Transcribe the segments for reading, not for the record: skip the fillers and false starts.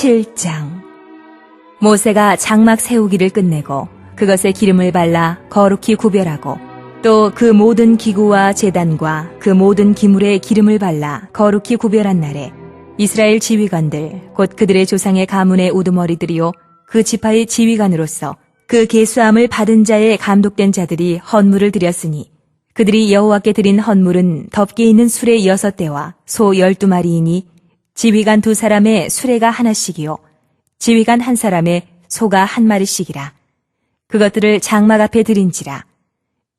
7장. 모세가 장막 세우기를 끝내고 그것에 기름을 발라 거룩히 구별하고 또 그 모든 기구와 제단과 그 모든 기물에 기름을 발라 거룩히 구별한 날에 이스라엘 지휘관들 곧 그들의 조상의 가문의 우두머리들이요 그 지파의 지휘관으로서 그 계수함을 받은 자의 감독된 자들이 헌물을 드렸으니 그들이 여호와께 드린 헌물은 덮개 있는 수레 6대와 소 12마리이니 지휘관 2사람의 수레가 하나씩이요 지휘관 1사람의 소가 1마리씩이라. 그것들을 장막 앞에 드린지라.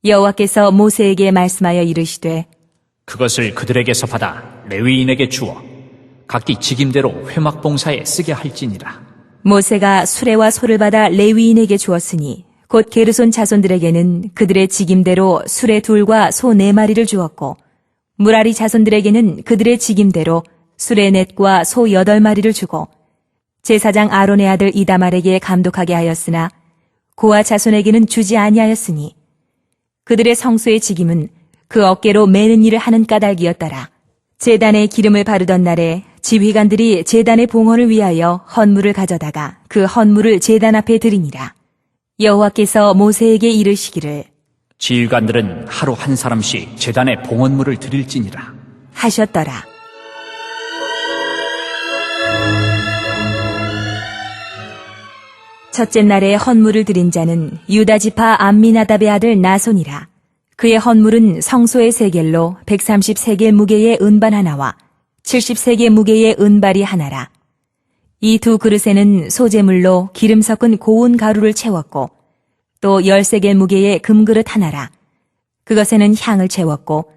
여호와께서 모세에게 말씀하여 이르시되 그것을 그들에게서 받아 레위인에게 주어 각기 직임대로 회막 봉사에 쓰게 할지니라. 모세가 수레와 소를 받아 레위인에게 주었으니 곧 게르손 자손들에게는 그들의 직임대로 수레 2과 소 4마리를 주었고 무라리 자손들에게는 그들의 직임대로 수레 4과 소 8마리를 주고 제사장 아론의 아들 이다말에게 감독하게 하였으나 고아 자손에게는 주지 아니하였으니 그들의 성소의 직임은 그 어깨로 매는 일을 하는 까닭이었더라. 제단에 기름을 바르던 날에 지휘관들이 제단의 봉헌을 위하여 헌물을 가져다가 그 헌물을 제단 앞에 드리니라. 여호와께서 모세에게 이르시기를 지휘관들은 하루 한 사람씩 제단에 봉헌물을 드릴지니라 하셨더라. 첫째 날에 헌물을 드린 자는 유다 지파 암미나답의 아들 나손이라. 그의 헌물은 성소의 세겔로 130세겔 무게의 은반 하나와 70세겔 무게의 은발이 하나라. 이 2 그릇에는 소재물로 기름 섞은 고운 가루를 채웠고 또 10세겔 무게의 금그릇 하나라. 그것에는 향을 채웠고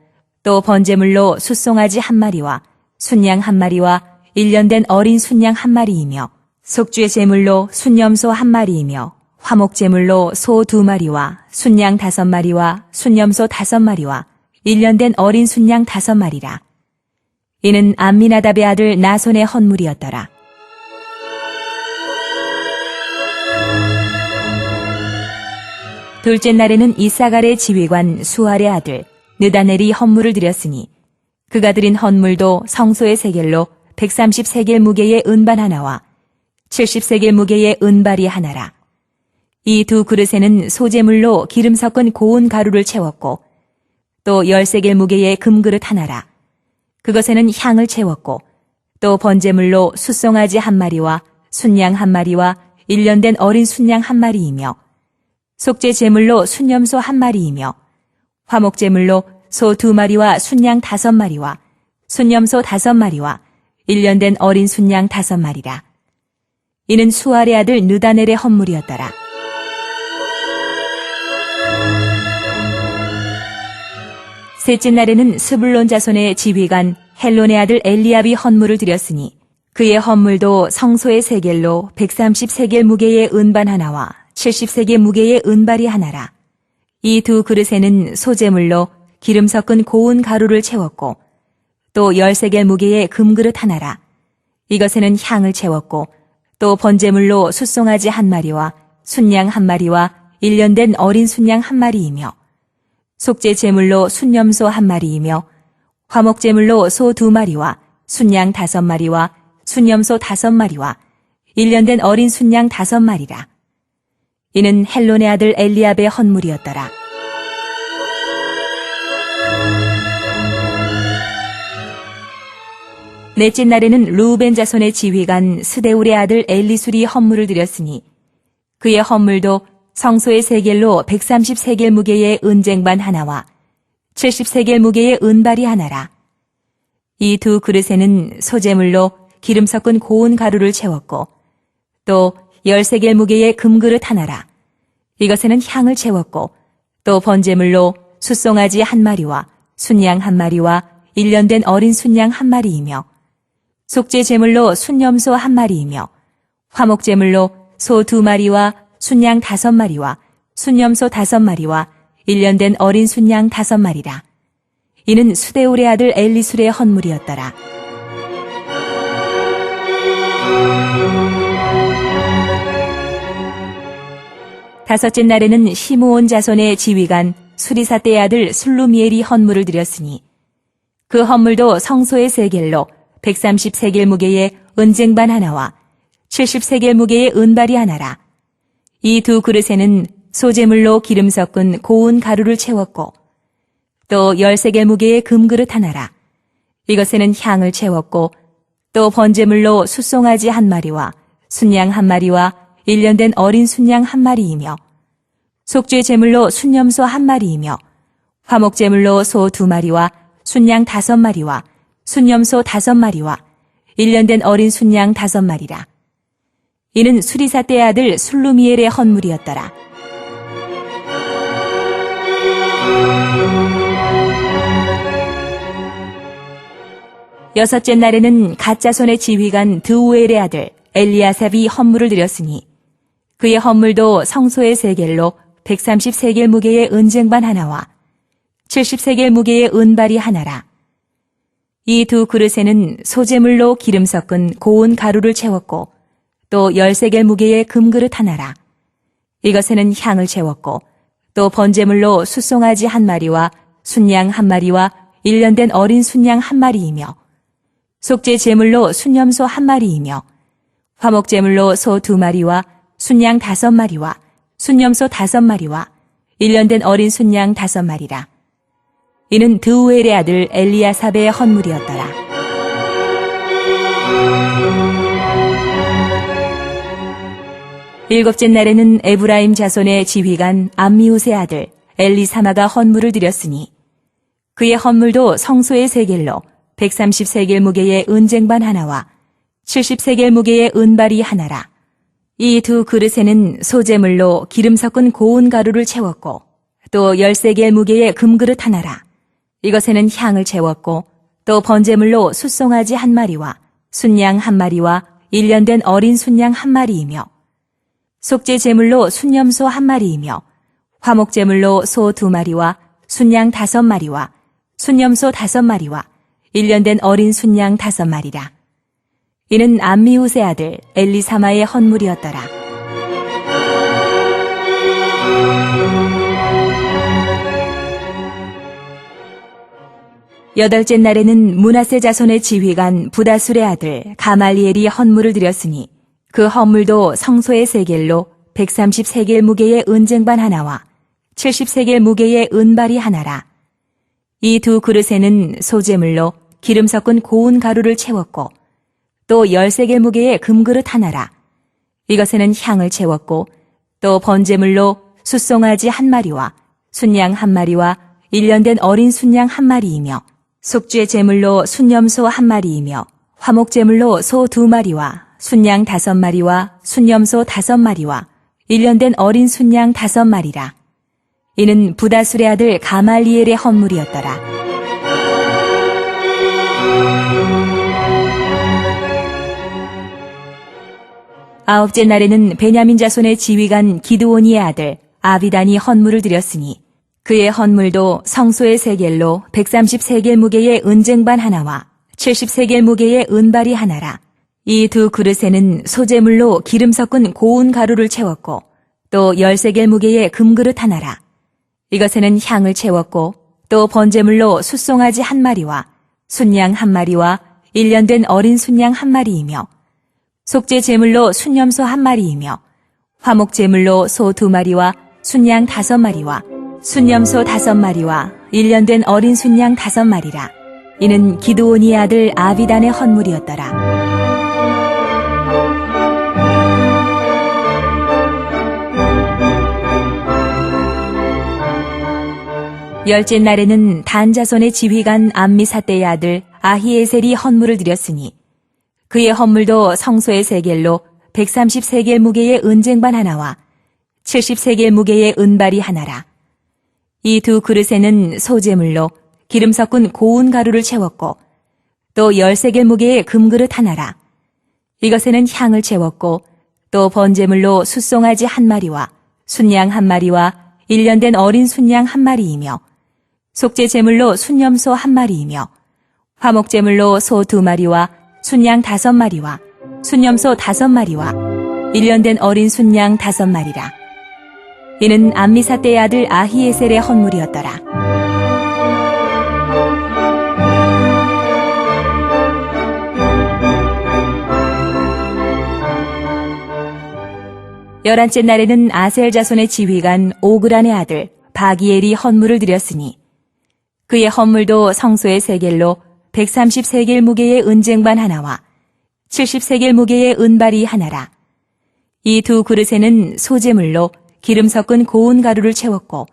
또 번제물로 숫송아지 1마리와 순양 1마리와 1년 된 어린 순양 1마리이며 속죄 제물로 순염소 1마리이며 화목 제물로 소 2마리와 순양 5마리와 순염소 5마리와 1년 된 어린 순양 5마리라. 이는 암미나답의 아들 나손의 헌물이었더라. 둘째 날에는 이사갈의 지휘관 수알의 아들 느다넬이 헌물을 드렸으니 그가 드린 헌물도 성소의 세겔로 130세겔 무게의 은반 하나와 70세겔 무게의 은발이 하나라. 이 2 그릇에는 소재물로 기름 섞은 고운 가루를 채웠고 또 10세겔 무게의 금그릇 하나라. 그것에는 향을 채웠고 또 번제물로 숫송아지 1마리와 순양 1마리와 1년 된 어린 순양 1마리이며 속죄 제물로 순염소 1마리이며 화목 제물로 소 2마리와 순양 5마리와 순염소 5마리와 1년 된 어린 순양 5마리라. 이는 수알의 아들 느다넬의 헌물이었더라. 셋째 날에는 스불론 자손의 지휘관 헬론의 아들 엘리압이 헌물을 드렸으니 그의 헌물도 성소의 세겔로 130세겔 무게의 은반 하나와 70세겔 무게의 은발이 하나라. 이 2 그릇에는 소재물로 기름 섞은 고운 가루를 채웠고 또 10세겔 무게의 금그릇 하나라. 이것에는 향을 채웠고 또 번제물로 숫송아지 1마리와 순양 1마리와 1년 된 어린 순양 1마리이며 속죄 제물로 순염소 1마리이며 화목 제물로 소 2마리와 순양 5마리와 순염소 5마리와 1년 된 어린 순양 5마리라. 이는 헬론의 아들 엘리압의 헌물이었더라. 넷째 날에는 르우벤 자손의 지휘관 스데울의 아들 엘리술이 헌물을 드렸으니 그의 헌물도 성소의 세겔로 130세겔 무게의 은쟁반 하나와 70세겔 무게의 은발이 하나라. 이 2 그릇에는 소재물로 기름 섞은 고운 가루를 채웠고 또 10세겔 무게의 금그릇 하나라. 이것에는 향을 채웠고 또 번제물로 숫송아지 1마리와 순양 1마리와 1년 된 어린 순양 1마리이며 속죄 제물로 순염소 1마리이며 화목 제물로 소 2마리와 순양 5마리와 순염소 5마리와 1년 된 어린 순양 5마리라. 이는 수데울의 아들 엘리술의 헌물이었더라. 다섯째 날에는 시므온 자손의 지휘관 수리사떼의 아들 술루미엘이 헌물을 드렸으니 그 헌물도 성소의 세겔로 130세겔 무게의 은쟁반 하나와 70세겔 무게의 은발이 하나라. 이 두 그릇에는 소재물로 기름 섞은 고운 가루를 채웠고 또 10세겔 무게의 금그릇 하나라. 이것에는 향을 채웠고 또 번제물로 숫송아지 한 마리와 순양 한 마리와 1년 된 어린 순양 한 마리이며 속죄 제물로 순염소 한 마리이며 화목 제물로 소 2마리와 순양 5마리와 순염소 5마리와 1년 된 어린 순양 5마리라. 이는 수리사 때 아들 술루미엘의 헌물이었더라. 여섯째 날에는 갓자손의 지휘관 드우엘의 아들 엘리아삽이 헌물을 드렸으니 그의 헌물도 성소의 세겔로 130세겔 무게의 은쟁반 하나와 70세겔 무게의 은발이 하나라. 이 두 그릇에는 소재물로 기름 섞은 고운 가루를 채웠고 또 10세겔 무게의 금그릇 하나라. 이것에는 향을 채웠고 또 번제물로 숫송아지 한 마리와 순양 한 마리와 1년 된 어린 순양 한 마리이며 속죄 제물로 순염소 한 마리이며 화목 제물로 소 2마리와 순양 5마리와 순염소 5마리와 1년 된 어린 순양 5마리라. 이는 드우엘의 아들 엘리아삽의 헌물이었더라. 일곱째 날에는 에브라임 자손의 지휘관 암미우스의 아들 엘리사마가 헌물을 드렸으니 그의 헌물도 성소의 세겔로 130세겔 무게의 은쟁반 하나와 70세겔 무게의 은발이 하나라. 이 두 그릇에는 소재물로 기름 섞은 고운 가루를 채웠고 또 10세겔 무게의 금그릇 하나라. 이것에는 향을 채웠고 또 번제물로 숫송아지 한 마리와 순양 한 마리와 1년 된 어린 순양 한 마리이며 속죄 제물로 순염소 한 마리이며 화목 제물로 소 2마리와 순양 5마리와 순염소 5마리와 1년 된 어린 순양 5마리라. 이는 암미우스의 아들 엘리사마의 헌물이었더라. 여덟째 날에는 므낫세 자손의 지휘관 부다술의 아들 가말리엘이 헌물을 드렸으니 그 헌물도 성소의 세겔로 130세겔 무게의 은쟁반 하나와 70세겔 무게의 은발이 하나라. 이 두 그릇에는 소재물로 기름 섞은 고운 가루를 채웠고 또 10세겔 무게의 금그릇 하나라. 이것에는 향을 채웠고 또 번제물로 숫송아지 한 마리와 순양 한 마리와 1년 된 어린 순양 한 마리이며 속죄 제물로 순염소 한 마리이며 화목 제물로 소 2마리와 순양 5마리와 순염소 5마리와 1년 된 어린 순양 5마리라. 이는 부다술의 아들 가말리엘의 헌물이었더라. 아홉째 날에는 베냐민 자손의 지휘관 기드온이의 아들 아비단이 헌물을 드렸으니 그의 헌물도 성소의 세겔로 130세겔 무게의 은쟁반 하나와 70세겔 무게의 은발이 하나라. 이 두 그릇에는 소재물로 기름 섞은 고운 가루를 채웠고 또 10세겔 무게의 금그릇 하나라. 이것에는 향을 채웠고 또 번제물로 숫송아지 한 마리와 순양 한 마리와 1년 된 어린 순양 한 마리이며 속죄 제물로 순염소 한 마리이며 화목 제물로 소 2마리와 순양 5마리와 순염소 5마리와 1년 된 어린 순양 5마리라. 이는 기드온이의 아들 아비단의 헌물이었더라. 열째 날에는 단 자손의 지휘관 암미사떼의 아들 아히에셀이 헌물을 드렸으니 그의 헌물도 성소의 세겔로 130세겔 무게의 은쟁반 하나와 70세겔 무게의 은발이 하나라. 이 두 그릇에는 소재물로 기름 섞은 고운 가루를 채웠고 또 10세겔 무게의 금그릇 하나라. 이것에는 향을 채웠고 또 번제물로 숫송아지 한 마리와 순양 한 마리와 1년 된 어린 순양 한 마리이며 속죄 제물로 순염소 한 마리이며 화목 제물로 소 2마리와 순양 5마리와 순염소 5마리와 1년 된 어린 순양 5마리라. 이는 암미사떼의 아들 아히에셀의 헌물이었더라. 11째 날에는 아셀 자손의 지휘관 오그란의 아들 바기엘이 헌물을 드렸으니 그의 헌물도 성소의 세겔로 130세겔 무게의 은쟁반 하나와 70세겔 무게의 은발이 하나라. 이 두 그릇에는 소재물로 기름 섞은 고운 가루를 채웠고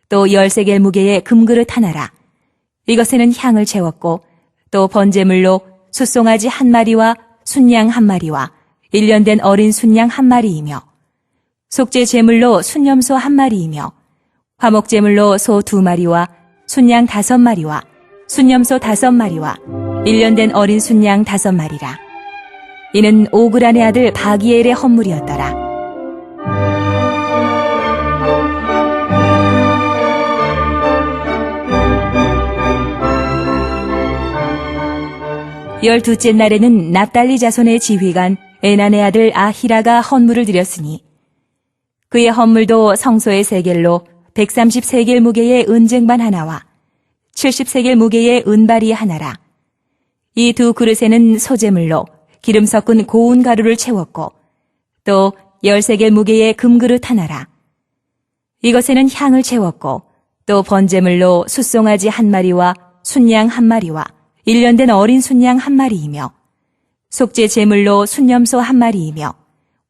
또 10세겔 무게의 금그릇 하나라. 이것에는 향을 채웠고 또 번제물로 숫송아지 한 마리와 순양 한 마리와 1년 된 어린 순양 한 마리이며 속죄 제물로 순염소 한 마리이며 화목 제물로 소 2마리와 순양 5마리와 순염소 5마리와 1년 된 어린 순양 5마리라. 이는 오그란의 아들 바기엘의 헌물이었더라. 열두째 날에는 납달리 자손의 지휘관 에난의 아들 아히라가 헌물을 드렸으니 그의 헌물도 성소의 세겔로 130세겔 무게의 은쟁반 하나와 70세겔 무게의 은발이 하나라. 이 두 그릇에는 소재물로 기름 섞은 고운 가루를 채웠고 또 10세겔 무게의 금그릇 하나라. 이것에는 향을 채웠고 또 번제물로 숫송아지 한 마리와 순양 한 마리와 1년 된 어린 순양 한 마리이며 속죄 제물로 순염소 한 마리이며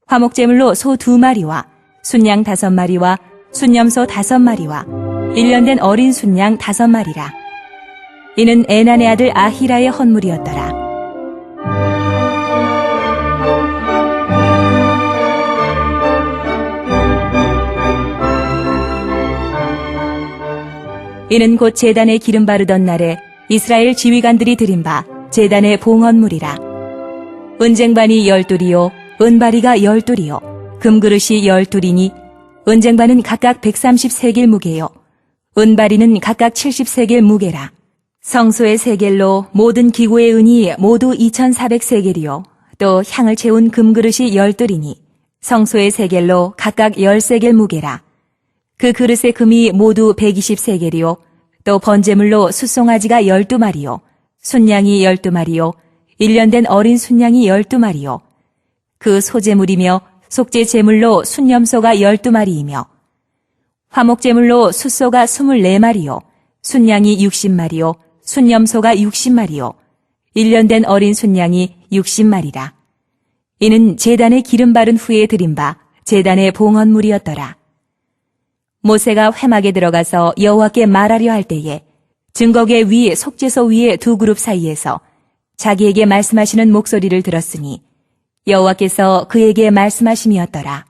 화목 제물로 소 2마리와 순양 5마리와 순염소 5마리와 1년 된 어린 순양 5마리라. 이는 에난의 아들 아히라의 헌물이었더라. 이는 곧 제단에 기름 바르던 날에 이스라엘 지휘관들이 드린 바 제단의 봉헌물이라. 은쟁반이 12이요 은바리가 12이요 금그릇이 12이니 은쟁반은 각각 130세겔 무게요 은바리는 각각 70세겔 무게라. 성소의 세겔로 모든 기구의 은이 모두 2400세겔이요 또 향을 채운 금그릇이 12이니 성소의 세겔로 각각 10세겔 무게라. 그 그릇의 금이 모두 120세겔이요 또 번제물로 숫송아지가 12마리요 순양이 12마리요 1년 된 어린 순양이 12마리요 그 소제물이며 속죄 제물로 순염소가 12마리이며 화목 제물로 숫소가 24마리요 순양이 60마리요 순염소가 60마리요 1년 된 어린 순양이 60마리라. 이는 제단에 기름 바른 후에 드린 바 제단의 봉헌물이었더라. 모세가 회막에 들어가서 여호와께 말하려 할 때에 증거계 위 속죄소 위의 두 그룹 사이에서 자기에게 말씀하시는 목소리를 들었으니 여호와께서 그에게 말씀하심이었더라.